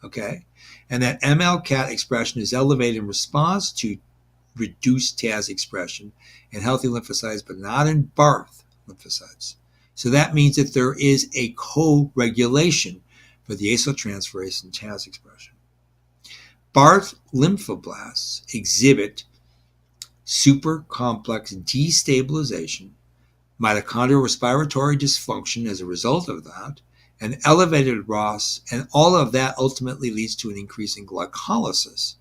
okay, and that MLCAT expression is elevated in response to reduced TAS expression in healthy lymphocytes, but not in Barth lymphocytes. So that means that there is a co-regulation for the acyltransferase and TAS expression. Barth lymphoblasts exhibit supercomplex destabilization, mitochondrial respiratory dysfunction as a result of that, and elevated ROS, and all of that ultimately leads to an increase in glycolysis.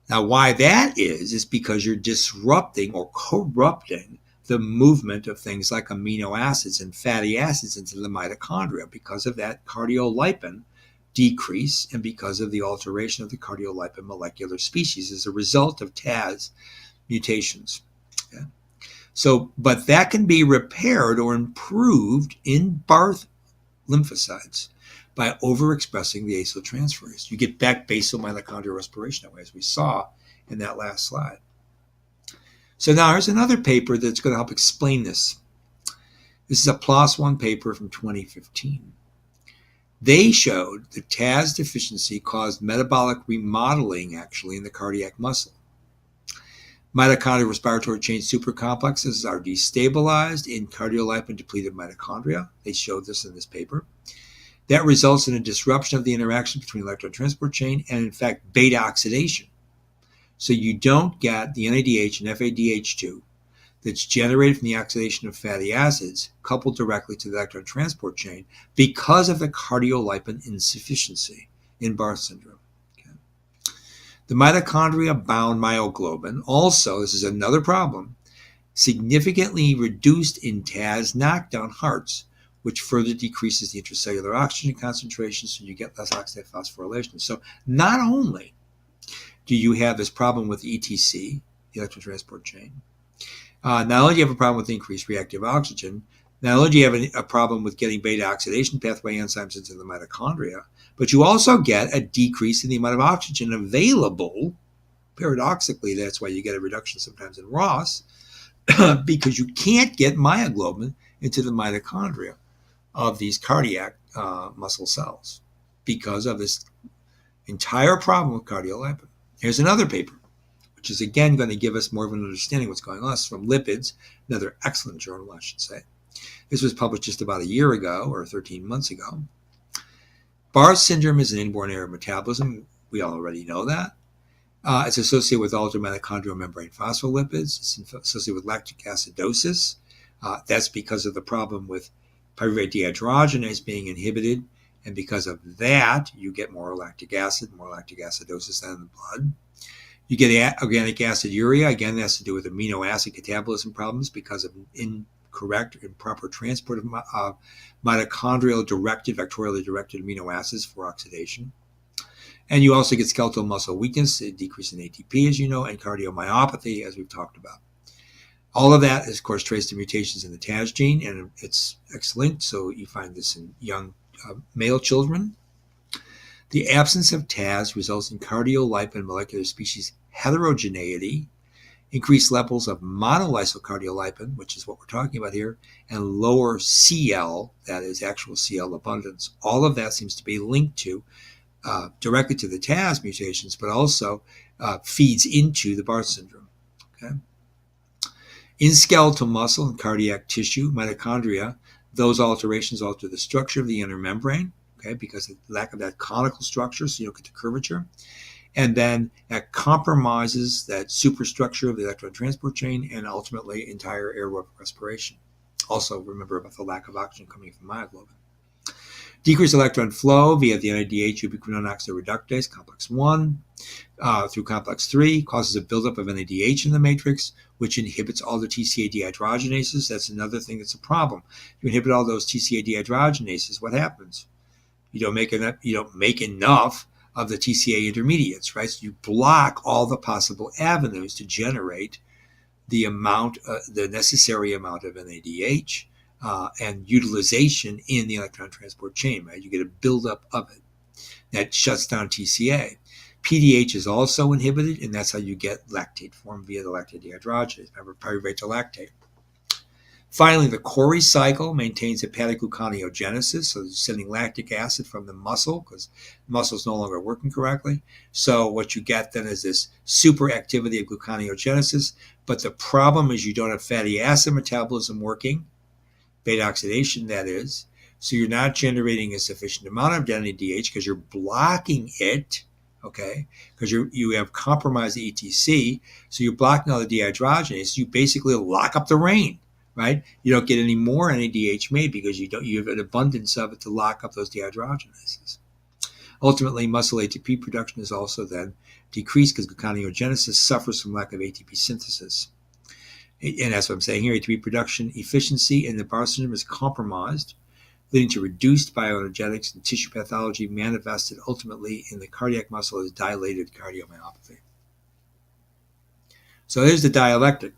Now, why that is because you're disrupting or corrupting the movement of things like amino acids and fatty acids into the mitochondria because of that cardiolipin decrease and because of the alteration of the cardiolipin molecular species as a result of TAS mutations. Okay? So, but that can be repaired or improved in Barth lymphocytes by overexpressing the acyltransferase. You get back basal mitochondrial respiration that way, as we saw in that last slide. So now here's another paper that's going to help explain this. This is a PLOS One paper from 2015. They showed that TAS deficiency caused metabolic remodeling actually in the cardiac muscle. Mitochondrial respiratory chain supercomplexes are destabilized in cardiolipin-depleted mitochondria. They showed this in this paper. That results in a disruption of the interaction between electron transport chain and, in fact, beta oxidation. So you don't get the NADH and FADH2 that's generated from the oxidation of fatty acids coupled directly to the electron transport chain because of the cardiolipin insufficiency in Barth syndrome. Okay. The mitochondria-bound myoglobin also, this is another problem, significantly reduced in TAS knockdown hearts, which further decreases the intracellular oxygen concentration, so you get less oxidative phosphorylation. So not only do you have this problem with ETC, the electron transport chain, not only do you have a problem with increased reactive oxygen, not only do you have a problem with getting beta oxidation pathway enzymes into the mitochondria, but you also get a decrease in the amount of oxygen available. Paradoxically, that's why you get a reduction sometimes in ROS, because you can't get myoglobin into the mitochondria of these cardiac muscle cells because of this entire problem with cardiolipin. Here's another paper, which is again going to give us more of an understanding of what's going on. It's from Lipids, another excellent journal, I should say. This was published just about a year ago or 13 months ago. Barth syndrome is an inborn error of metabolism. We already know that. It's associated with altered mitochondrial membrane phospholipids. It's associated with lactic acidosis. That's because of the problem with pyruvate dehydrogenase being inhibited. And because of that, you get more lactic acidosis than in the blood. You get organic aciduria. Again, that has to do with amino acid catabolism problems because of incorrect, improper transport of mitochondrial-directed, vectorially-directed amino acids for oxidation. And you also get skeletal muscle weakness, a decrease in ATP, as you know, and cardiomyopathy, as we've talked about. All of that is, of course, traced to mutations in the TAS gene, and it's X-linked, so you find this in young male children. The absence of TAS results in cardiolipin molecular species heterogeneity, increased levels of monolysyl cardiolipin, which is what we're talking about here, and lower CL, that is actual CL abundance. All of that seems to be linked to directly to the TAS mutations, but also feeds into the Barth syndrome. Okay? In skeletal muscle and cardiac tissue, mitochondria, those alterations alter the structure of the inner membrane, okay, because of the lack of that conical structure, so you don't get the curvature. And then that compromises that superstructure of the electron transport chain and ultimately entire aerobic respiration. Also, remember about the lack of oxygen coming from myoglobin. Decreased electron flow via the NADH ubiquinone oxidase reductase, complex 1, through complex 3, causes a buildup of NADH in the matrix, which inhibits all the TCA dehydrogenases. That's another thing that's a problem. You inhibit all those TCA dehydrogenases, what happens? You don't make enough of the TCA intermediates, right? So you block all the possible avenues to generate the necessary amount of NADH and utilization in the electron transport chain, right? You get a buildup of it that shuts down TCA. PDH is also inhibited, and that's how you get lactate formed via the lactate dehydrogenase. Remember, pyruvate to lactate. Finally, the Cori cycle maintains hepatic gluconeogenesis, so it's sending lactic acid from the muscle because the muscle is no longer working correctly. So what you get then is this super activity of gluconeogenesis, but the problem is you don't have fatty acid metabolism working, beta oxidation that is, so you're not generating a sufficient amount of NADH because you're blocking it, okay, because you have compromised the ETC, so you're blocking all the dehydrogenase, you basically lock up the rain. Right? You don't get any more NADH made because you have an abundance of it to lock up those dehydrogenases. Ultimately, muscle ATP production is also then decreased because gluconeogenesis suffers from lack of ATP synthesis. And that's what I'm saying here. ATP production efficiency in the Barr syndrome is compromised, leading to reduced bioenergetics and tissue pathology manifested ultimately in the cardiac muscle as dilated cardiomyopathy. So there's the dialectic.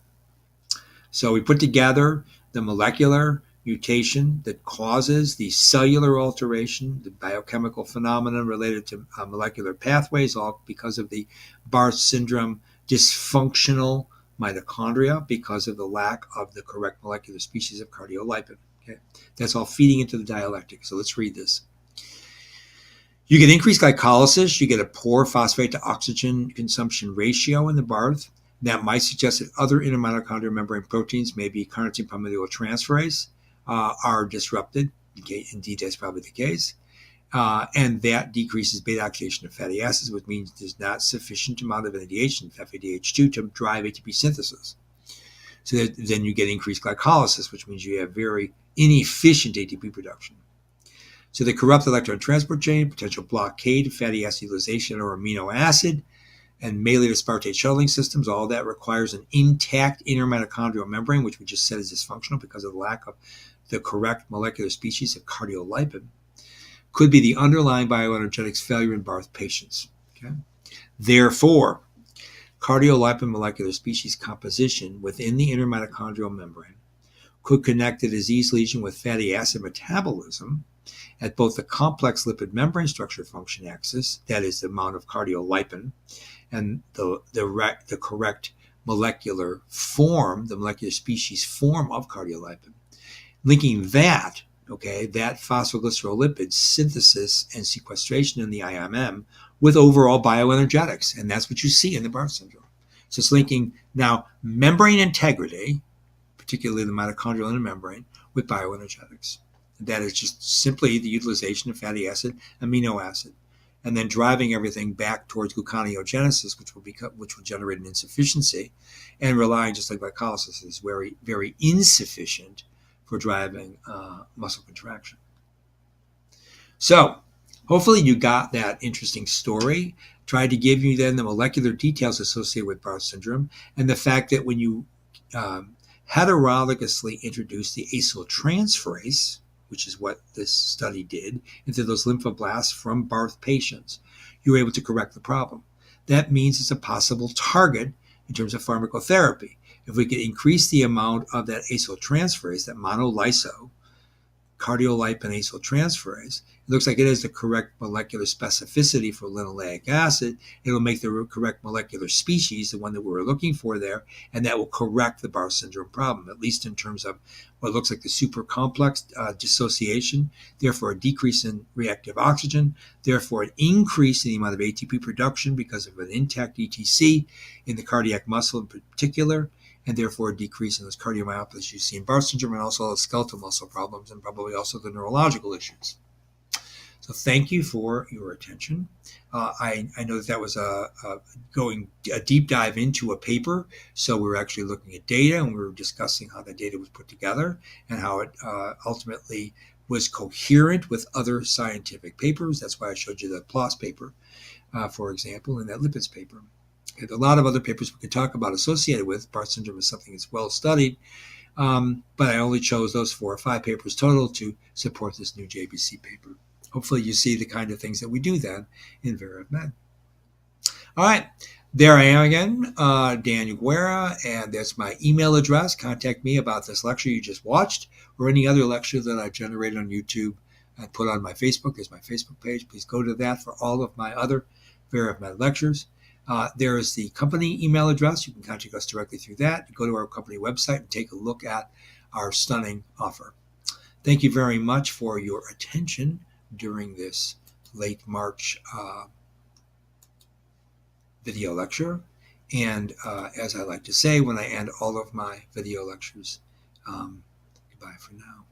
So we put together the molecular mutation that causes the cellular alteration, the biochemical phenomenon related to molecular pathways, all because of the Barr syndrome dysfunctional mitochondria because of the lack of the correct molecular species of cardiolipin. Okay, that's all feeding into the dialectic. So let's read this. You get increased glycolysis. You get a poor phosphate to oxygen consumption ratio in the Barth. That might suggest that other intermitochondrial membrane proteins, maybe carnitine palmitoyltransferase, are disrupted. Okay, indeed, that's probably the case. And that decreases beta oxidation of fatty acids, which means there's not sufficient amount of NADH and FADH2 to drive ATP synthesis. So then you get increased glycolysis, which means you have very inefficient ATP production. So the corrupt electron transport chain, potential blockade of fatty acid utilization or amino acid, and malar aspartate shuttling systems, all that requires an intact intermitochondrial membrane, which we just said is dysfunctional because of the lack of the correct molecular species of cardiolipin, could be the underlying bioenergetics failure in Barth patients. Okay? Therefore, cardiolipin molecular species composition within the intermitochondrial membrane could connect the disease lesion with fatty acid metabolism at both the complex lipid membrane structure function axis, that is the amount of cardiolipin, and the correct molecular form, the molecular species form of cardiolipin, linking that phosphoglycerolipid synthesis and sequestration in the IMM with overall bioenergetics. And that's what you see in the Barth syndrome. So it's linking now membrane integrity, particularly the mitochondrial inner membrane, with bioenergetics. That is just simply the utilization of fatty acid, amino acid, and then driving everything back towards gluconeogenesis, which will generate an insufficiency, and relying, just like glycolysis, is very, very insufficient for driving muscle contraction. So hopefully you got that interesting story. Tried to give you then the molecular details associated with Barth syndrome and the fact that when you heterologously introduce the acyltransferase, which is what this study did, into those lymphoblasts from Barth patients, you were able to correct the problem. That means it's a possible target in terms of pharmacotherapy. If we could increase the amount of that acyltransferase, that monolyso, cardiolipin acyltransferase, it looks like it has the correct molecular specificity for linolenic acid. It'll make the correct molecular species, the one that we were looking for there, and that will correct the Barr syndrome problem, at least in terms of what looks like the super complex dissociation, therefore a decrease in reactive oxygen, therefore an increase in the amount of ATP production because of an intact ETC in the cardiac muscle in particular, and therefore a decrease in those cardiomyopathies you see in Barth syndrome, and also the skeletal muscle problems, and probably also the neurological issues. So thank you for your attention. I know that was going a deep dive into a paper. So we were actually looking at data, and we were discussing how that data was put together and how it ultimately was coherent with other scientific papers. That's why I showed you the PLOS paper, for example, and that lipids paper. There's a lot of other papers we could talk about associated with. Barth syndrome is something that's well studied, but I only chose those 4 or 5 papers total to support this new JBC paper. Hopefully you see the kind of things that we do then in VerEvMed. All right, there I am again, Daniel Guerra, and that's my email address. Contact me about this lecture you just watched or any other lecture that I generated on YouTube and put on my Facebook. There's my Facebook page. Please go to that for all of my other VerEvMed lectures. There is the company email address. You can contact us directly through that. Go to our company website and take a look at our stunning offer. Thank you very much for your attention during this late March video lecture. And as I like to say when I end all of my video lectures, goodbye for now.